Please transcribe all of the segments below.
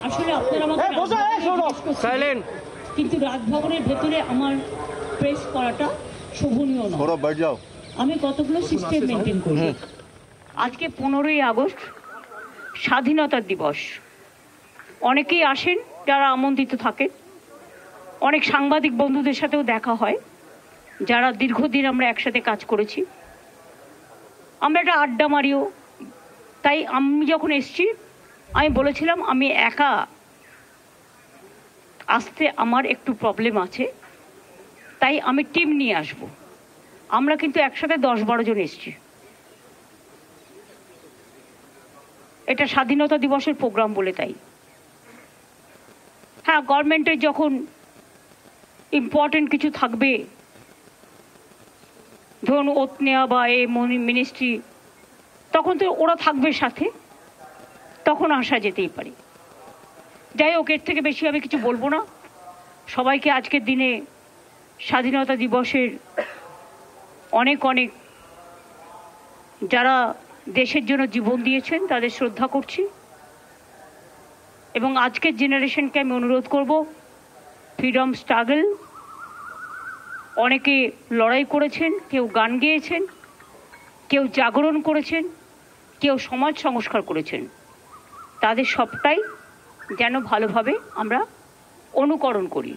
আসলে আপনারা আমাকে সাইলেন্ট কিন্তু রাজভবনের ভেতরে আমার প্রেস করাটা শোভনীয় নয়। আমি কতগুলো সিস্টেম মেনটেন করি। আজকে 15ই আগস্ট স্বাধীনতা দিবস। অনেকেই আসেন যারা আমন্ত্রিত থাকেন, অনেক সাংবাদিক বন্ধুদের সাথেও দেখা হয় যারা দীর্ঘদিন আমরা একসাথে কাজ করেছি। আমরা একটা আড্ডা মারিও। তাই আমি যখন এসছি আমি বলেছিলাম আমি একা আসতে আমার একটু প্রবলেম আছে, তাই আমি টিম নিয়ে আসব। আমরা কিন্তু একসাথে 10-12 জন এসছি। এটা স্বাধীনতা দিবসের প্রোগ্রাম বলে তাই। হ্যাঁ, গভর্নমেন্টের যখন ইম্পর্টেন্ট কিছু থাকবে, ধরুন ওত নেওয়া বা এ মিনিস্ট্রি, তখন তো ওরা থাকবে সাথে, তখন আসা যেতেই পারে। যাই হোক, এর থেকে বেশি আমি কিছু বলবো না। সবাইকে আজকের দিনে স্বাধীনতা দিবসের অনেক অনেক যারা দেশের জন্য জীবন দিয়েছেন তাদের শ্রদ্ধা করছি। এবং আজকের জেনারেশনকে আমি অনুরোধ করব, ফ্রিডম স্ট্রাগল, অনেকে লড়াই করেছেন, কেউ গান গেয়েছেন, কেউ জাগরণ করেছেন, কেউ সমাজ সংস্কার করেছেন। তাদের সবটাই যেন ভালোভাবে আমরা অনুকরণ করি।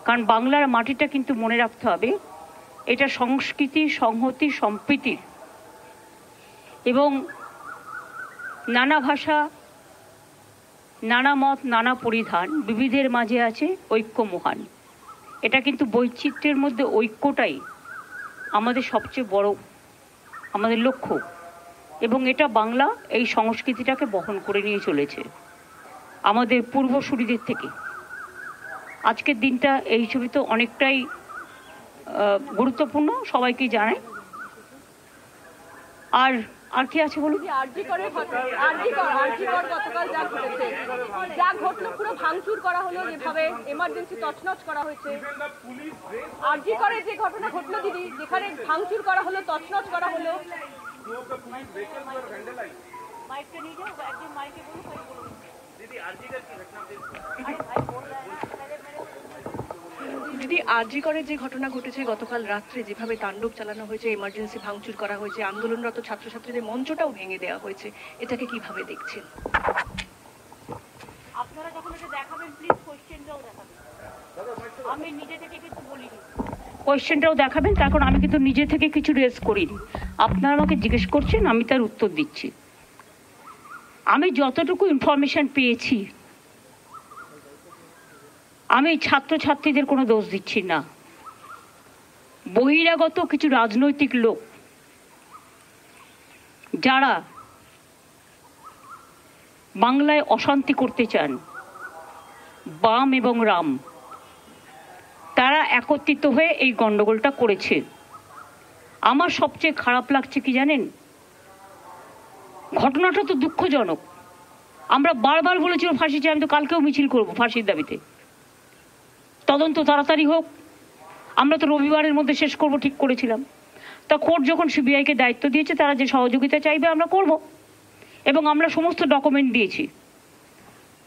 কারণ বাংলার মাটিটা কিন্তু মনে রাখতে হবে, এটা সংস্কৃতি, সংহতি, সম্প্রীতির এবং নানা ভাষা, নানা মত, নানা পরিধান, বিবিধের মাঝে আছে ঐক্য মহান। এটা কিন্তু বৈচিত্র্যের মধ্যে ঐক্যটাই আমাদের সবচেয়ে বড় আমাদের লক্ষ্য। এবং এটা বাংলা এই সংস্কৃতিটাকে বহন করে নিয়ে চলেছে আমাদের পূর্বসূরীদের থেকে। আজকের দিনটা এই হিসেবে তো অনেকটাই গুরুত্বপূর্ণ, সবাইকে জানাই। আর আর কি আছে বলুন? যা ঘটলো, পুরো ভাঙচুর করা হলো, যেভাবে এমার্জেন্সি তছনছ করা হয়েছে। আরজি করে যে ঘটনা ঘটলো দিদি, যেখানে ভাঙচুর করা হলো, তছনছ করা হলো। দিদি, আরজি করে যে ঘটনা ঘটেছে গতকাল রাত্রে, যেভাবে তাণ্ডব চালানো হয়েছে, এমার্জেন্সি ভাঙচুর করা হয়েছে, আন্দোলনরত ছাত্রছাত্রীদের মঞ্চটাও ভেঙে দেওয়া হয়েছে, এটাকে কিভাবে দেখছেন? আপনারা যখন এটা দেখাবেন প্লিজ কোয়েশ্চেনটাও দেখাবেন। আমি নিজে থেকে কিছু বলিনি, কোয়েশ্চেনটাও দেখাবেন। তার কারণ আমি কিন্তু নিজে থেকে কিছু রেজ করিনি। আপনারা আমাকে জিজ্ঞেস করছেন, আমি তার উত্তর দিচ্ছি। আমি যতটুকু ইনফরমেশন পেয়েছি, আমি ছাত্রছাত্রীদের কোনো দোষ দিচ্ছি না। বহিরাগত কিছু রাজনৈতিক লোক যারা বাংলায় অশান্তি করতে চান, বাম এবং রাম, তারা একত্রিত হয়ে এই গন্ডগোলটা করেছে। আমার সবচেয়ে খারাপ লাগছে কি জানেন, ঘটনাটা তো দুঃখজনক। আমরা বারবার বলেছিলাম ফাঁসি চাই, আমি তো কালকেও মিছিল করব ফাঁসির দাবিতে। তদন্ত তাড়াতাড়ি হোক, আমরা তো রবিবারের মধ্যে শেষ করব ঠিক করেছিলাম। তা কোর্ট যখন সিবিআইকে দায়িত্ব দিয়েছে, তারা যে সহযোগিতা চাইবে আমরা করব। এবং আমরা সমস্ত ডকুমেন্ট দিয়েছি।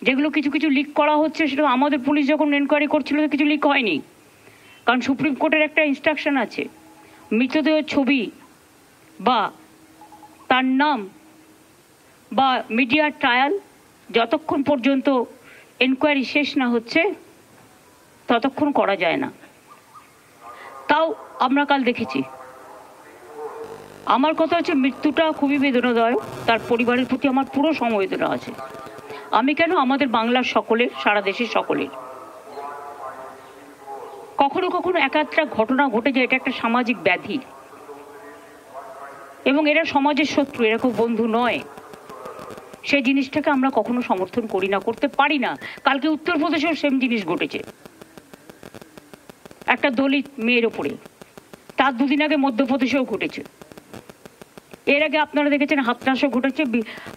যেগুলো কিছু কিছু লিক করা হচ্ছে, সেটা আমাদের পুলিশ যখন এনকোয়ারি করছিল কিছু লিক হয়নি। কারণ সুপ্রিম কোর্টের একটা ইনস্ট্রাকশন আছে, মৃতদেহের ছবি বা তার নাম বা মিডিয়ার ট্রায়াল যতক্ষণ পর্যন্ত এনকোয়ারি শেষ না হচ্ছে ততক্ষণ করা যায় না। তাও আমরা কাল দেখেছি। আমার কথা হচ্ছে, মৃত্যুটা খুবই বেদনাদায়ক, তার পরিবারের প্রতি আমার পুরো সমবেদনা আছে। আমি কেন, আমাদের বাংলার সকলের, সারা দেশের সকলের। কখনো কখনো এক একটা ঘটনা ঘটে যায়, এটা একটা সামাজিক ব্যাধি এবং এরা সমাজের শত্রু, এরা খুব বন্ধু নয়। সেই জিনিসটাকে আমরা কখনো সমর্থন করি না, করতে পারি না। কালকে উত্তরপ্রদেশেও সেম জিনিস ঘটেছে, একটা দলিত মেয়ের ওপরে। তার দুদিন আগে মধ্যপ্রদেশেও ঘটেছে। এর আগে আপনারা দেখেছেন হাতরাসও ঘটেছে,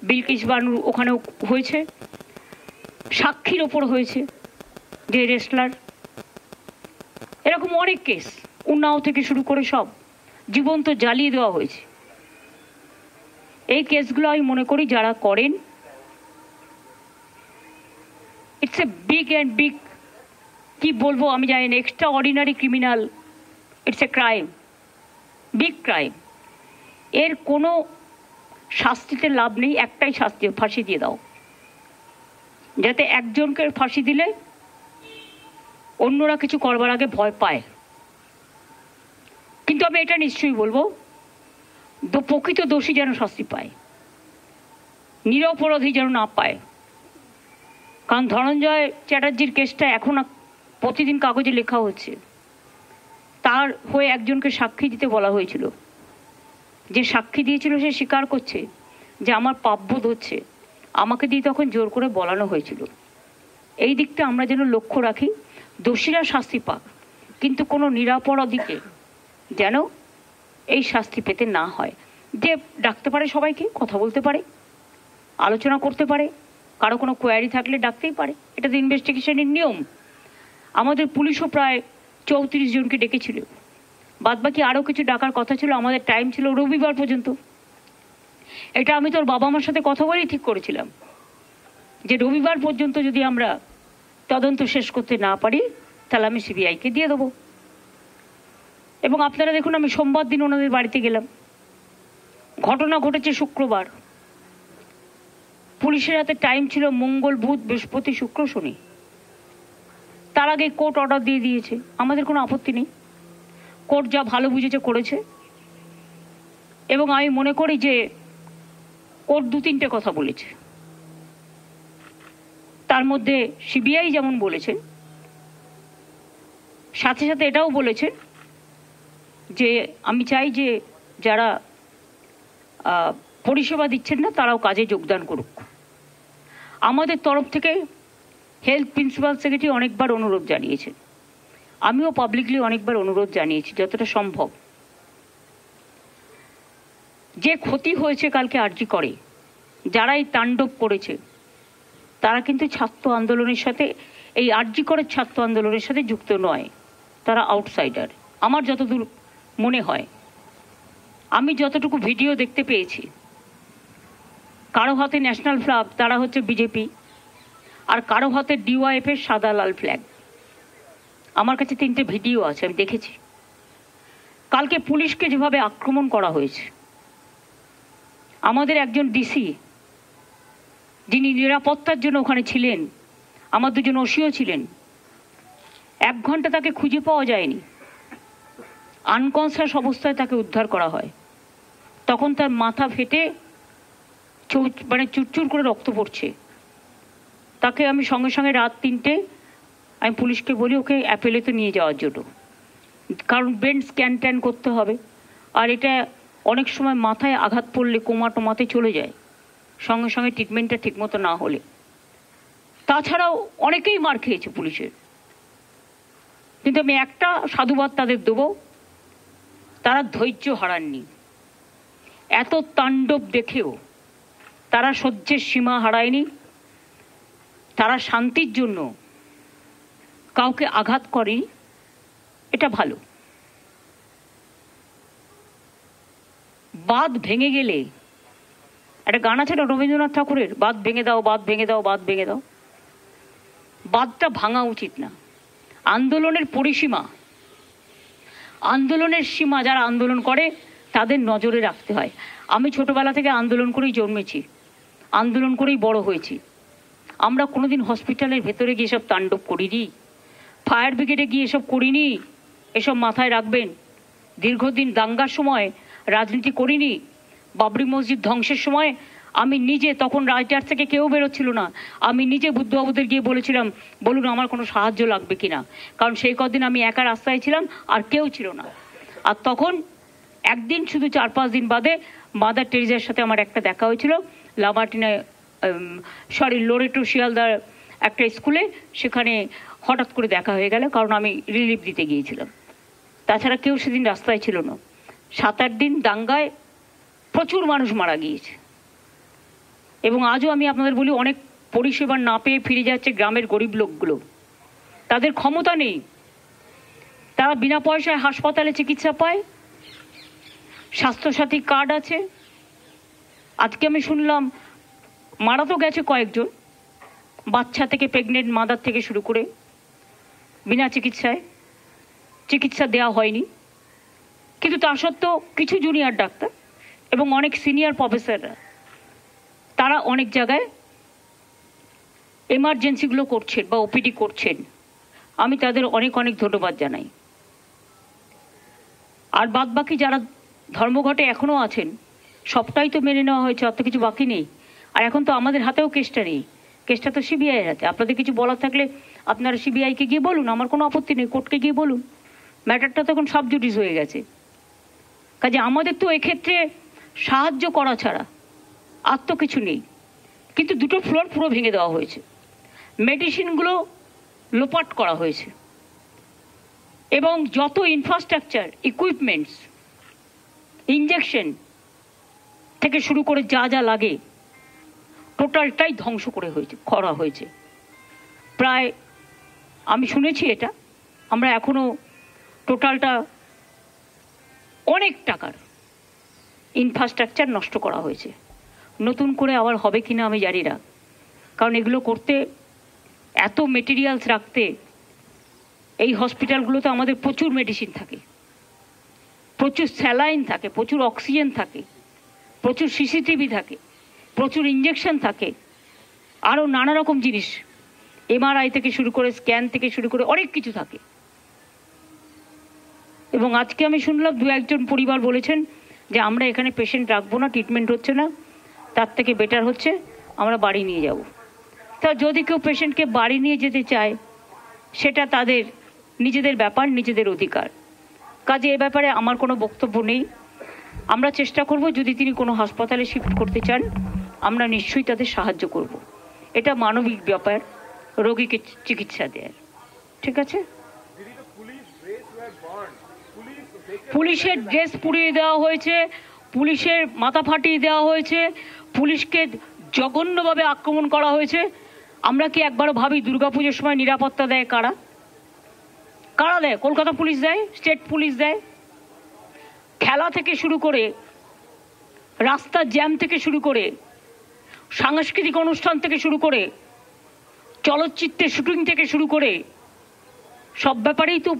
বিলকিস বানুর ওখানেও হয়েছে, সাক্ষীর ওপর হয়েছে, যে রেসলার। এরকম অনেক কেস, উন্নাও থেকে শুরু করে সব জীবন্ত জ্বালিয়ে দেওয়া হয়েছে। এই কেসগুলো আমি মনে করি যারা করেন ইটস এ বিগ কি বলবো আমি জানি না, extra ordinary criminal, it's a crime, big crime. এর কোনো শাস্তিতে লাভ নেই, একটাই শাস্তি, ফাঁসি দিয়ে দাও, যাতে একজনকে ফাঁসি দিলে অন্যরা কিছু করবার আগে ভয় পায়। কিন্তু আমি এটা নিশ্চয়ই বলবো, প্রকৃত দোষী যেন শাস্তি পায়, নিরপরাধী যেন না পায়। কারণ ধনঞ্জয় চ্যাটার্জির কেসটা এখন প্রতিদিন কাগজে লেখা হচ্ছে, তার হয়ে একজনকে সাক্ষী দিতে বলা হয়েছিল, যে সাক্ষী দিয়েছিল সে স্বীকার করছে যে আমার পাপবোধ হচ্ছে, আমাকে দিয়ে তখন জোর করে বলানো হয়েছিল। এই দিকটা আমরা যেন লক্ষ্য রাখি, দোষীরা শাস্তি পাক, কিন্তু কোনো নিরপরাধীকে যেন এই শাস্তি পেতে না হয়। যে ডাকতে পারে, সবাইকে কথা বলতে পারে, আলোচনা করতে পারে, কারো কোনো কোয়ারি থাকলে ডাকতেই পারে, এটা তো ইনভেস্টিগেশনের নিয়ম। আমাদের পুলিশও প্রায় 34 জনকে ডেকেছিল, বাদবাকি আরও কিছু ডাকার কথা ছিল, আমাদের টাইম ছিল রবিবার পর্যন্ত। এটা আমি তোর বাবা মার সাথে কথা বলেই ঠিক করেছিলাম যে রবিবার পর্যন্ত যদি আমরা তদন্ত শেষ করতে না পারি তাহলে আমি সিবিআইকে দিয়ে দেবো। এবং আপনারা দেখুন, আমি সোমবার দিন ওনাদের বাড়িতে গেলাম, ঘটনা ঘটেছে শুক্রবার, পুলিশের হাতে টাইম ছিল মঙ্গল, বুধ, বৃহস্পতি, শুক্র, শনি। তার আগে কোর্ট অর্ডার দিয়ে দিয়েছে, আমাদের কোনো আপত্তি নেই, কোর্ট যা ভালো বুঝেছে করেছে। এবং আমি মনে করি যে কোর্ট 2-3টে কথা বলেছে, তার মধ্যে সিবিআই যেমন বলেছেন, সাথে সাথে এটাও বলেছেন যে আমি চাই যে যারা পরিষেবা দিচ্ছেন না তারাও কাজে যোগদান করুক। আমাদের তরফ থেকে হেলথ প্রিন্সিপাল সেক্রেটারি অনেকবার অনুরোধ জানিয়েছেন, আমিও পাবলিকলি অনেকবার অনুরোধ জানিয়েছি যতটা সম্ভব। যে ক্ষতি হয়েছে কালকে আরজি করে, যারা এই তাণ্ডব করেছে তারা কিন্তু ছাত্র আন্দোলনের সাথে, এই আরজি করে ছাত্র আন্দোলনের সাথে যুক্ত নয়, তারা আউটসাইডার আমার যতদূর মনে হয়। আমি যতটুকু ভিডিও দেখতে পেয়েছি, কারো হাতে ন্যাশনাল ফ্ল্যাগ, তারা হচ্ছে বিজেপি, আর কারো হাতে ডিওয়াইএফ এর সাদা লাল ফ্ল্যাগ। আমার কাছে 3টে ভিডিও আছে, আমি দেখেছি। কালকে পুলিশকে যেভাবে আক্রমণ করা হয়েছে, আমাদের একজন ডিসি যিনি নিরাপত্তার জন্য ওখানে ছিলেন, আমার 2জন ওসিও ছিলেন, 1 ঘন্টা তাকে খুঁজে পাওয়া যায়নি, আনকনসিয়াস অবস্থায় তাকে উদ্ধার করা হয়। তখন তার মাথা ফেটে মানে চুরচুর করে রক্ত পড়ছে। তাকে আমি সঙ্গে সঙ্গে রাত 3টে আমি পুলিশকে বলি ওকে অ্যাপেলেতে নিয়ে যাওয়ার জন্য, কারণ ব্রেন স্ক্যান ট্যান করতে হবে। আর এটা অনেক সময় মাথায় আঘাত পড়লে কোমা টোমাতে চলে যায়, সঙ্গে সঙ্গে ট্রিটমেন্টটা ঠিকমতো না হলে। তাছাড়াও অনেকেই মার খেয়েছে পুলিশের, কিন্তু আমি একটা সাধুবাদ তাদের দেবো, তারা ধৈর্য হারাননি। এত তাণ্ডব দেখেও তারা সহ্যের সীমা হারায়নি, তারা শান্তির জন্য কাউকে আঘাত করেনি, এটা ভালো। বাঁধ ভেঙে গেলে, একটা গান আছে না রবীন্দ্রনাথ ঠাকুরের, বাঁধ ভেঙে দাও, বাঁধ ভেঙে দাও, বাঁধ ভেঙে দাও। বাঁধটা ভাঙা উচিত না। আন্দোলনের পরিসীমা, আন্দোলনের সীমা যারা আন্দোলন করে তাদের নজরে রাখতে হয়। আমি ছোটবেলা থেকে আন্দোলন করেই জন্মেছি, আন্দোলন করেই বড় হয়েছি। আমরা কোনোদিন হসপিটালের ভেতরে গিয়ে সব তাণ্ডব করিনি, ফায়ার ব্রিগেডে গিয়ে এসব করিনি, এসব মাথায় রাখবেন। দীর্ঘদিন দাঙ্গার সময় রাজনীতি করিনি, বাবরি মসজিদ ধ্বংসের সময় আমি নিজে, তখন রাইটার থেকে কেউ বেরোচ্ছিল না, আমি নিজে বুদ্ধবাবুদের গিয়ে বলেছিলাম বলুন আমার কোনো সাহায্য লাগবে কিনা, কারণ সেই কদিন আমি একা রাস্তায় ছিলাম আর কেউ ছিল না। আর তখন একদিন শুধু 4-5 দিন বাদে মাদার টেরিজার সাথে আমার একটা দেখা হয়েছিল লামার্টিনায়, লোরেটো শিয়ালদার একটা স্কুলে, সেখানে হঠাৎ করে দেখা হয়ে গেল, কারণ আমি রিলিফ দিতে গিয়েছিলাম। তাছাড়া কেউ সেদিন রাস্তায় ছিল না। 7-8 দিন দাঙ্গায় প্রচুর মানুষ মারা গিয়েছে। এবং আজও আমি আপনাদের বলি, অনেক পরিষেবা না পেয়ে ফিরে যাচ্ছে গ্রামের গরিব লোকগুলো, তাদের ক্ষমতা নেই, তারা বিনা পয়সায় হাসপাতালে চিকিৎসা পায়, স্বাস্থ্যসাথী কার্ড আছে। আজকে আমি শুনলাম মারা তো গেছে কয়েকজন, বাচ্চা থেকে প্রেগনেন্ট মাদার থেকে শুরু করে বিনা চিকিৎসা দেওয়া হয়নি। কিন্তু তা সত্ত্বেও কিছু জুনিয়র ডাক্তার এবং অনেক সিনিয়র প্রফেসররা তারা অনেক জায়গায় এমার্জেন্সিগুলো করছেন বা ওপিডি করছেন। আমি তাদের অনেক অনেক ধন্যবাদ জানাই। আর বাদ বাকি যারা ধর্মঘটে এখনও আছেন সবটাই তো মেনে নেওয়া হয়েছে, অত কিছু বাকি নেই। আর এখন তো আমাদের হাতেও কেসটা নেই, কেসটা তো সিবিআইয়ের হাতে। আপনাদের কিছু বলার থাকলে আপনারা সিবিআইকে গিয়ে বলুন, আমার কোনো আপত্তি নেই, কোর্টকে গিয়ে বলুন। ম্যাটারটা তো এখন সাব জুডিস হয়ে গেছে। কাজে আমাদের তো এক্ষেত্রে সাহায্য করা ছাড়া আর তো কিছু নেই। কিন্তু দুটো ফ্লোর পুরো ভেঙে দেওয়া হয়েছে, মেডিসিনগুলো লোপাট করা হয়েছে এবং যত ইনফ্রাস্ট্রাকচার, ইকুইপমেন্টস, ইঞ্জেকশন থেকে শুরু করে যা যা লাগে টোটালটাই ধ্বংস করা হয়েছে। প্রায় আমি শুনেছি এটা, আমরা এখনো টোটালটা অনেক টাকার ইনফ্রাস্ট্রাকচার নষ্ট করা হয়েছে। নতুন করে আবার হবে কিনা আমি জানি না, কারণ এগুলো করতে এত মেটেরিয়ালস রাখতে এই হসপিটালগুলোতে আমাদের প্রচুর মেডিসিন থাকে, প্রচুর স্যালাইন থাকে, প্রচুর অক্সিজেন থাকে, প্রচুর সিসিটিভি থাকে, প্রচুর ইঞ্জেকশন থাকে, আরও নানা রকম জিনিস, এমআরআই থেকে শুরু করে স্ক্যান থেকে শুরু করে অনেক কিছু থাকে। এবং আজকে আমি শুনলাম দু একজন পরিবার বলেছেন যে আমরা এখানে পেশেন্ট রাখবো না, ট্রিটমেন্ট হচ্ছে না, তার থেকে বেটার হচ্ছে আমরা বাড়ি নিয়ে যাব। তা যদি কেউ পেশেন্টকে বাড়ি নিয়ে যেতে চায় সেটা তাদের নিজেদের ব্যাপার, নিজেদের অধিকার। কাজে এ ব্যাপারে আমার কোনো বক্তব্য নেই। আমরা চেষ্টা করব যদি তিনি কোনো হাসপাতালে শিফট করতে চান আমরা নিশ্চয়ই তাদের সাহায্য করব। এটা মানবিক ব্যাপার, রোগীকে চিকিৎসা দেয়। ঠিক আছে? পুলিশের ড্রেস পুড়িয়ে দেওয়া হয়েছে, পুলিশের মাথা ফাটিয়ে দেওয়া হয়েছে, পুলিশকে জঘন্যভাবে আক্রমণ করা হয়েছে। আমরা কি একবারও ভাবি দুর্গাপুজোর সময় নিরাপত্তা দেয় কারা? কারা দেয়? কলকাতা পুলিশ দেয়, স্টেট পুলিশ দেয়। খেলা থেকে শুরু করে, রাস্তার জ্যাম থেকে শুরু করে, সাংস্কৃতিক অনুষ্ঠান থেকে শুরু করে, চলচ্চিত্রের শুটিং থেকে শুরু করে সব ব্যাপারেই তো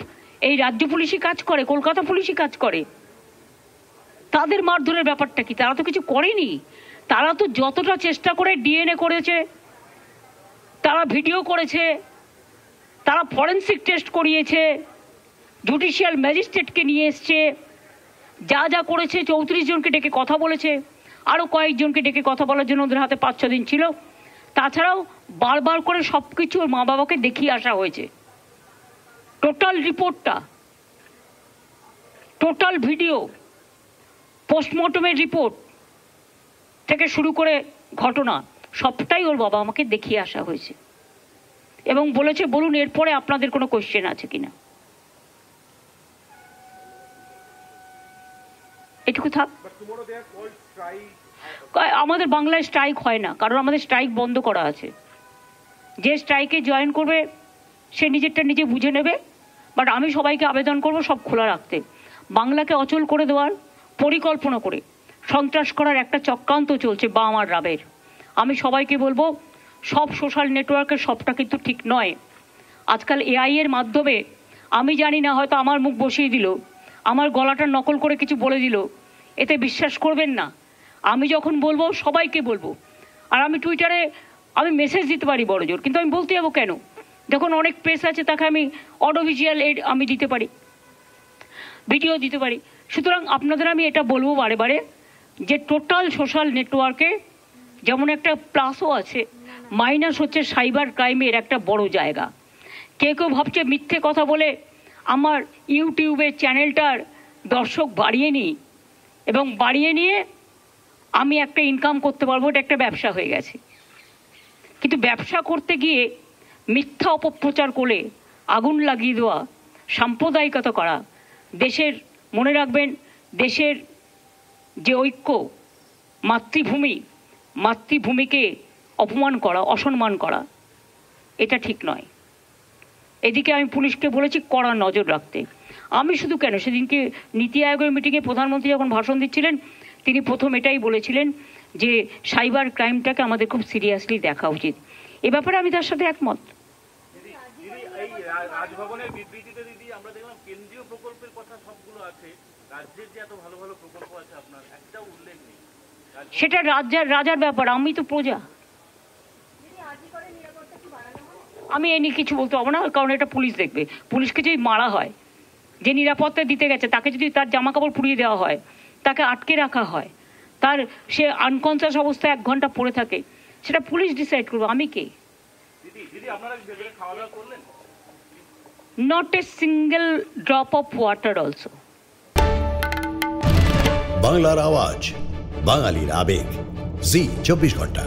এই রাজ্য পুলিশই কাজ করে, কলকাতা পুলিশই কাজ করে। তাদের মারধরের ব্যাপারটা কি? তারা তো কিছু করেনি। তারা তো যতটা চেষ্টা করে ডিএনএ করেছে, তারা ভিডিও করেছে, তারা ফরেন্সিক টেস্ট করিয়েছে, জুডিশিয়াল ম্যাজিস্ট্রেটকে নিয়ে এসছে, যা যা করেছে 34 জনকে ডেকে কথা বলেছে, আরও কয়েকজনকে ডেকে কথা বলার জন্য ওদের হাতে 5-6 দিন ছিল। তাছাড়াও বারবার করে সব কিছু ওর মা বাবাকে দেখিয়ে আসা হয়েছে। টোটাল রিপোর্টটা, টোটাল ভিডিও, পোস্টমর্টমের রিপোর্ট থেকে শুরু করে ঘটনা সবটাই ওর বাবা আমাকে দেখিয়ে আসা হয়েছে এবং বলেছে বলুন এরপরে আপনাদের কোনো কোশ্চেন আছে কিনা। এটুকু থাক। আমাদের বাংলায় স্ট্রাইক হয় না, কারণ আমাদের স্ট্রাইক বন্ধ করা আছে। যে স্ট্রাইকে জয়েন করবে সে নিজেরটা নিজে বুঝে নেবে। বাট আমি সবাইকে আবেদন করব সব খোলা রাখতে। বাংলাকে অচল করে দেওয়ার পরিকল্পনা করে সন্ত্রাস করার একটা চক্রান্ত চলছে বাম আর রাবের। আমি সবাইকে বলবো সব সোশ্যাল নেটওয়ার্কের সবটা কিন্তু ঠিক নয়। আজকাল এআই এর মাধ্যমে আমি জানি না, হয়তো আমার মুখ বসিয়ে দিল, আমার গলাটা নকল করে কিছু বলে দিল, এতে বিশ্বাস করবেন না। আমি যখন বলবো সবাইকে বলবো। আর আমি টুইটারে আমি মেসেজ দিতে পারি বড় জোর, কিন্তু আমি বলতে যাবো কেন? যখন অনেক প্রেস আছে তাকে আমি অডিও ভিজুয়াল এড আমি দিতে পারি, ভিডিও দিতে পারি। সুতরাং আপনাদের আমি এটা বলবো বারে বারে যে টোটাল সোশ্যাল নেটওয়ার্কে যেমন একটা প্লাসও আছে, মাইনাস হচ্ছে সাইবার ক্রাইমের একটা বড় জায়গা। কেউ কেউ ভাবছে মিথ্যে কথা বলে আমার ইউটিউবের চ্যানেলটার দর্শক বাড়িয়ে নিই এবং বাড়িয়ে নিয়ে আমি একটা ইনকাম করতে পারবো, এটা একটা ব্যবসা হয়ে গেছে। কিন্তু ব্যবসা করতে গিয়ে মিথ্যা অপপ্রচার করে আগুন লাগিয়ে দেওয়া, সাম্প্রদায়িকতা করা, দেশের মনে রাখবেন দেশের যে ঐক্য, মাতৃভূমিকে অপমান করা, অসম্মান করা, এটা ঠিক নয়। এদিকে আমি পুলিশকে বলেছি কড়া নজর রাখতে। আমি শুধু কেন, সেদিনকে নীতি আয়োগের মিটিংয়ে প্রধানমন্ত্রী যখন ভাষণ দিচ্ছিলেন তিনি প্রথম এটাই বলেছিলেন যে সাইবার ক্রাইমটাকে আমাদের খুব সিরিয়াসলি দেখা উচিত। এ ব্যাপারে আমি তার সাথে একমত। দিদি এই রাজভবনের বিবৃতিতে দিদি আমরা দেখলাম কেন্দ্রীয় প্রকল্পের কথা সবগুলো আছে, রাজ্যের যে এত ভালো ভালো প্রকল্প আছে আপনার একটাও উল্লেখ নেই। সেটা রাজার ব্যাপার, আমি তো প্রজা। আমি এ নিয়ে কিছু বলতে পারবো না, কারণ এটা পুলিশ দেখবে। পুলিশকে যদি মারা হয়, যে নিরাপত্তা দিতে গেছে তাকে যদি তার জামা কাপড় পুড়িয়ে দেওয়া হয়, তাকে আটকে রাখা হয়, তার সে আনকনসিয়াস অবস্থায় 1 ঘন্টা পড়ে থাকে, সেটা পুলিশ ডিসাইড করবে। আমি কে? দিদি আপনারা ভেতরে খাওয়া দাওয়া করলেন? Not a single drop of water also. বাংলার আওয়াজ, বাঙালির আবেগ, জি 24 ঘন্টা।